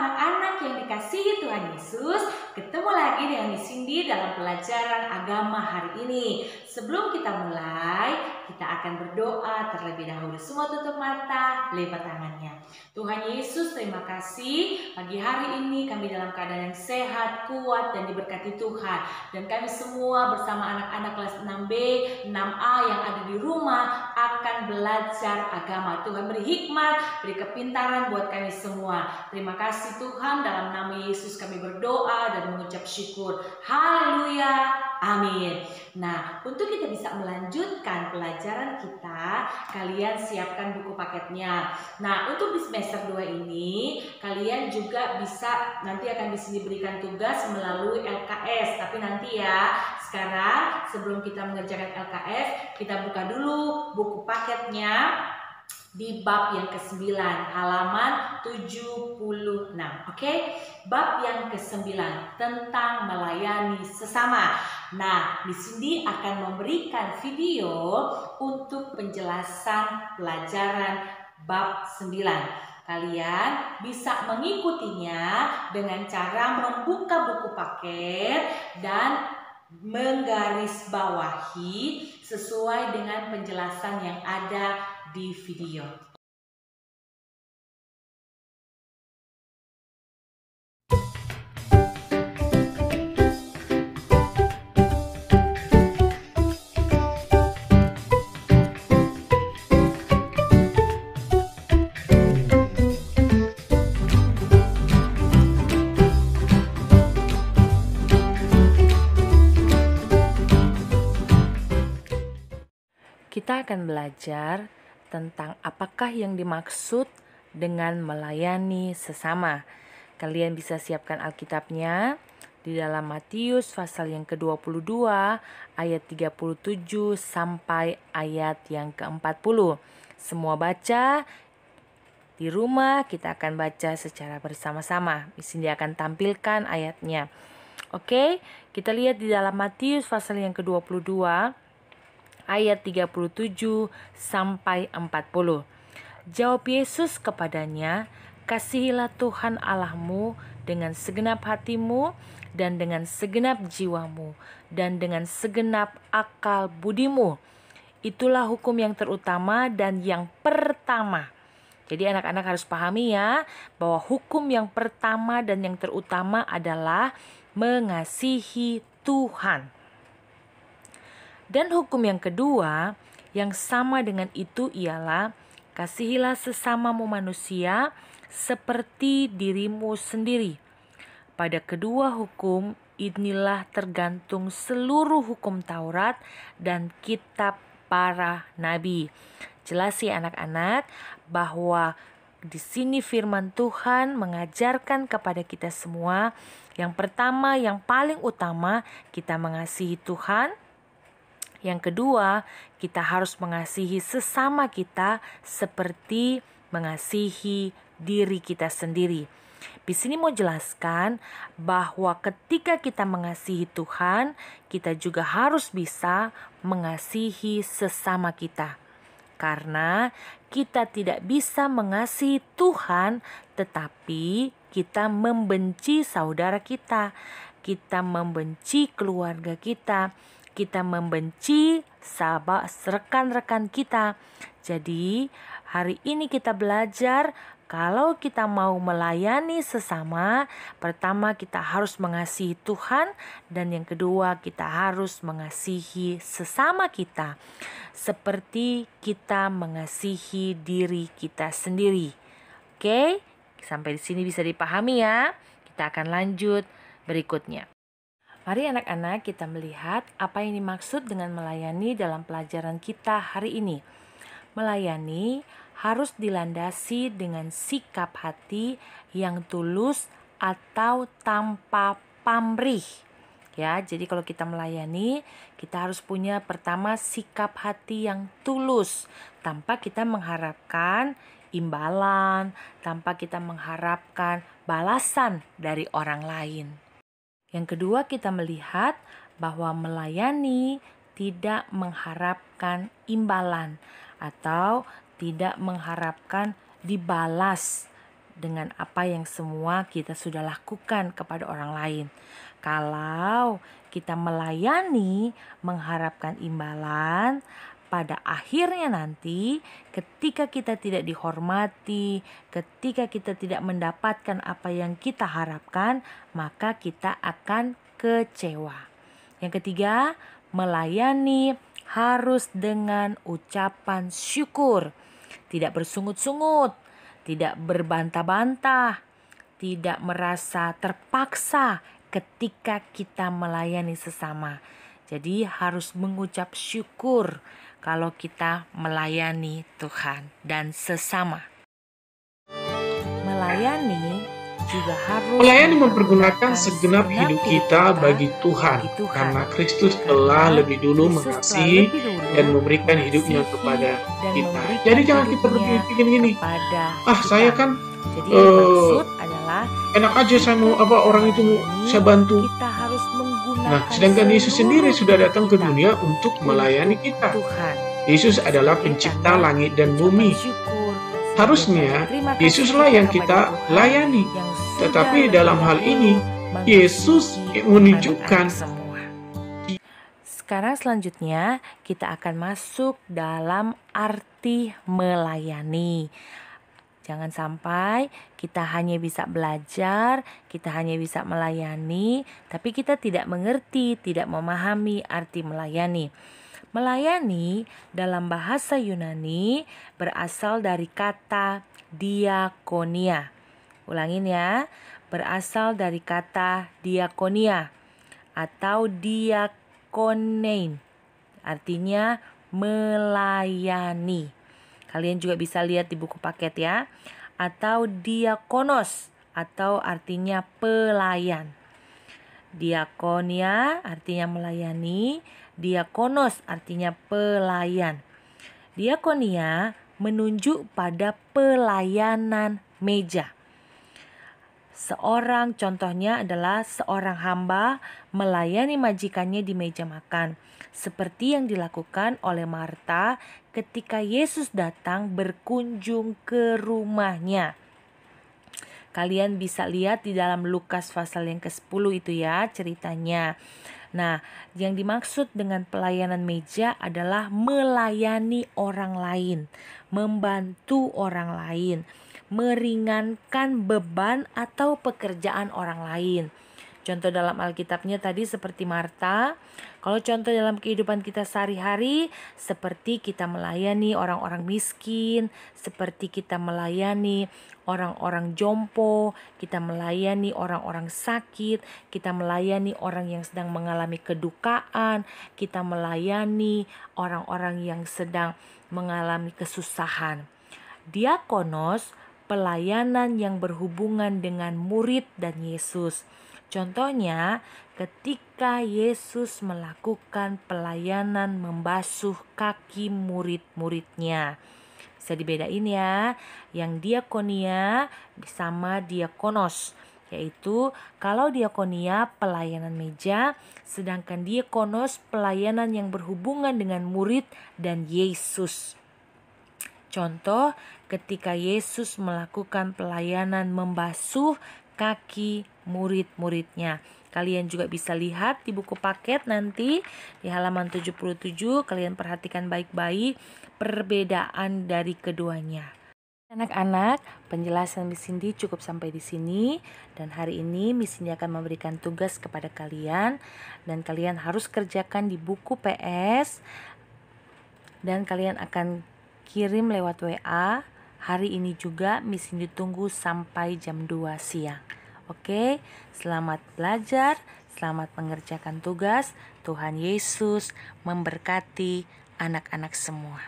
anak-anak yang dikasihi Tuhan Yesus, ketemu lagi dengan Cindy dalam pelajaran agama hari ini. Sebelum kita mulai, kita akan berdoa terlebih dahulu. Semua tutup mata, lipat tangannya. Tuhan Yesus, terima kasih pagi hari ini kami dalam keadaan yang sehat, kuat, dan diberkati Tuhan. Dan kami semua bersama anak-anak kelas 6B, 6A yang ada di rumah akan belajar agama. Tuhan beri hikmat, beri kepintaran buat kami semua. Terima kasih Tuhan, dalam nama Yesus kami berdoa dan mengucap syukur. Haleluya, amin. Nah, untuk kita bisa melanjutkan pelajaran kita, kalian siapkan buku paketnya. Nah, untuk di semester 2 ini, kalian juga bisa nanti akan diberikan tugas melalui LKS. Tapi nanti ya, sekarang sebelum kita mengerjakan LKS, kita buka dulu buku paketnya di bab yang ke-9 halaman 76. Oke? Bab yang ke-9 tentang melayani sesama. Nah, di sini akan memberikan video untuk penjelasan pelajaran bab 9. Kalian bisa mengikutinya dengan cara membuka buku paket dan menggarisbawahi sesuai dengan penjelasan yang ada di video. Kita akan belajar tentang apakah yang dimaksud dengan melayani sesama. Kalian bisa siapkan Alkitabnya di dalam Matius pasal yang ke-22 ayat 37 sampai ayat yang ke-40. Semua baca di rumah, kita akan baca secara bersama-sama. Di sini akan tampilkan ayatnya. Oke, kita lihat di dalam Matius pasal yang ke-22 ayat 37 sampai 40. Jawab Yesus kepadanya, "Kasihilah Tuhan Allahmu dengan segenap hatimu dan dengan segenap jiwamu dan dengan segenap akal budimu. Itulah hukum yang terutama dan yang pertama." Jadi anak-anak harus pahami ya, bahwa hukum yang pertama dan yang terutama adalah mengasihi Tuhan. Dan hukum yang kedua yang sama dengan itu ialah kasihilah sesamamu manusia seperti dirimu sendiri. Pada kedua hukum inilah tergantung seluruh hukum Taurat dan kitab para nabi. Jelas ya anak-anak bahwa di sini firman Tuhan mengajarkan kepada kita semua, yang pertama, yang paling utama, kita mengasihi Tuhan. Yang kedua, kita harus mengasihi sesama kita seperti mengasihi diri kita sendiri. Di sini mau jelaskan bahwa ketika kita mengasihi Tuhan, kita juga harus bisa mengasihi sesama kita. Karena kita tidak bisa mengasihi Tuhan tetapi kita membenci saudara kita, kita membenci keluarga kita membenci sahabat rekan-rekan kita. Jadi hari ini kita belajar kalau kita mau melayani sesama, pertama kita harus mengasihi Tuhan dan yang kedua kita harus mengasihi sesama kita seperti kita mengasihi diri kita sendiri. Oke, sampai di sini bisa dipahami ya. Kita akan lanjut berikutnya. Mari anak-anak kita melihat apa yang dimaksud dengan melayani dalam pelajaran kita hari ini. Melayani harus dilandasi dengan sikap hati yang tulus atau tanpa pamrih. Ya, jadi kalau kita melayani, kita harus punya pertama sikap hati yang tulus tanpa kita mengharapkan imbalan, tanpa kita mengharapkan balasan dari orang lain. Yang kedua, kita melihat bahwa melayani tidak mengharapkan imbalan atau tidak mengharapkan dibalas dengan apa yang semua kita sudah lakukan kepada orang lain. Kalau kita melayani mengharapkan imbalan, pada akhirnya nanti ketika kita tidak dihormati, ketika kita tidak mendapatkan apa yang kita harapkan, maka kita akan kecewa. Yang ketiga, melayani harus dengan ucapan syukur, tidak bersungut-sungut, tidak berbantah-bantah, tidak merasa terpaksa ketika kita melayani sesama. Jadi harus mengucap syukur kalau kita melayani Tuhan dan sesama. Melayani juga harus mempergunakan segenap hidup kita bagi Tuhan, karena Kristus telah lebih dulu mengasihi dan memberikan hidupnya kepada kita. Jadi jangan kita berpikir gini, saya kan jadi maksud adalah enak aja saya mau orang itu saya bantu. Kita harus menggunakan Nah, sedangkan Yesus sendiri sudah datang ke dunia untuk melayani kita. Tuhan. Yesus adalah pencipta langit dan bumi. Harusnya Yesuslah yang kita layani. Tetapi dalam hal ini Yesus menunjukkan. Sekarang selanjutnya kita akan masuk dalam arti melayani. Jangan sampai kita hanya bisa belajar, kita hanya bisa melayani, tapi kita tidak mengerti, tidak memahami arti melayani. Melayani dalam bahasa Yunani berasal dari kata diakonia. Ulangin ya, berasal dari kata diakonia atau diakonein. Artinya melayani. Kalian juga bisa lihat di buku paket ya. Atau diakonos atau artinya pelayan. Diakonia artinya melayani, diakonos artinya pelayan. Diakonia menunjuk pada pelayanan meja. Contohnya adalah seorang hamba melayani majikannya di meja makan, seperti yang dilakukan oleh Marta ketika Yesus datang berkunjung ke rumahnya. Kalian bisa lihat di dalam Lukas pasal yang ke-10 itu ya ceritanya. Nah, yang dimaksud dengan pelayanan meja adalah melayani orang lain, membantu orang lain, meringankan beban atau pekerjaan orang lain. Contoh dalam Alkitabnya tadi seperti Marta. Kalau contoh dalam kehidupan kita sehari-hari, seperti kita melayani orang-orang miskin, seperti kita melayani orang-orang jompo, kita melayani orang-orang sakit, kita melayani orang yang sedang mengalami kedukaan, kita melayani orang-orang yang sedang mengalami kesusahan. Diakonos, pelayanan yang berhubungan dengan murid dan Yesus. Contohnya, ketika Yesus melakukan pelayanan membasuh kaki murid-muridnya. Bisa dibedain ya, yang diakonia sama diakonos. Yaitu kalau diakonia pelayanan meja, sedangkan diakonos pelayanan yang berhubungan dengan murid dan Yesus. Contoh, ketika Yesus melakukan pelayanan membasuh kaki murid-muridnya. Kalian juga bisa lihat di buku paket nanti di halaman 77. Kalian perhatikan baik-baik perbedaan dari keduanya. Anak-anak, penjelasan Miss Cindy cukup sampai di sini. Dan hari ini Miss Cindy akan memberikan tugas kepada kalian. Dan kalian harus kerjakan di buku PS. Dan kalian akan kirim lewat WA. Hari ini juga Miss Cindy tunggu sampai jam 2 siang. Oke, selamat belajar, selamat mengerjakan tugas. Tuhan Yesus memberkati anak-anak semua.